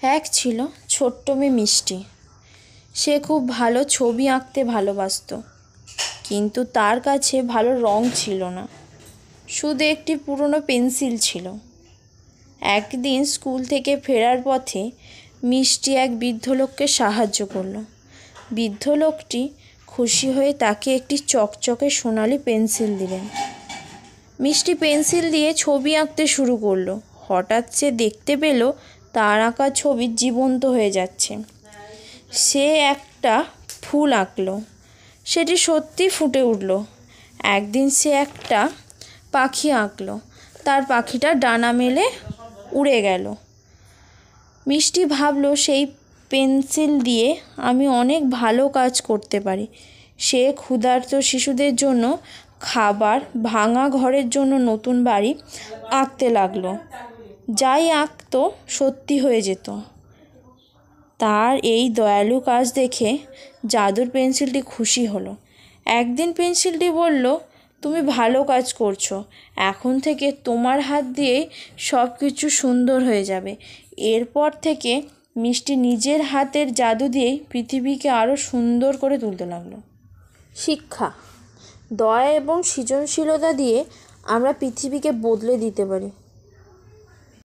এক ছিল ছোট্ট মেয়ে মিষ্টি। সে খুব ভালো ছবি আঁকতে ভালোবাসতো, কিন্তু তার কাছে ভালো রং ছিল না, শুধু একটি পুরনো পেন্সিল ছিল। একদিন স্কুল থেকে ফেরার পথে মিষ্টি এক বৃদ্ধ লোককে সাহায্য করলো। বৃদ্ধ লোকটি খুশি হয়ে তাকে একটি চকচকে সোনালি পেন্সিল দিলেন। মিষ্টি পেন্সিল দিয়ে ছবি আঁকতে শুরু করলো। হঠাৎ সে দেখতে পেল তার আঁকা ছবি জীবন্ত হয়ে যাচ্ছে। সে একটা ফুল আঁকলো, সেটি সত্যি ফুটে উঠল। একদিন সে একটা পাখি আঁকলো, তার পাখিটা ডানা মেলে উড়ে গেল। মিষ্টি ভাবলো, সেই পেন্সিল দিয়ে আমি অনেক ভালো কাজ করতে পারি। সে ক্ষুধার্ত শিশুদের জন্য খাবার, ভাঙা ঘরের জন্য নতুন বাড়ি আঁকতে লাগলো। যাই আঁকতো সত্যি হয়ে যেত। তার এই দয়ালু কাজ দেখে জাদুর পেন্সিলটি খুশি হলো। একদিন পেন্সিলটি বলল, তুমি ভালো কাজ করছো, এখন থেকে তোমার হাত দিয়েই সব কিছু সুন্দর হয়ে যাবে। এরপর থেকে মিষ্টি নিজের হাতের জাদু দিয়েই পৃথিবীকে আরও সুন্দর করে তুলতে লাগলো। শিক্ষা: দয়া এবং সৃজনশীলতা দিয়ে আমরা পৃথিবীকে বদলে দিতে পারি।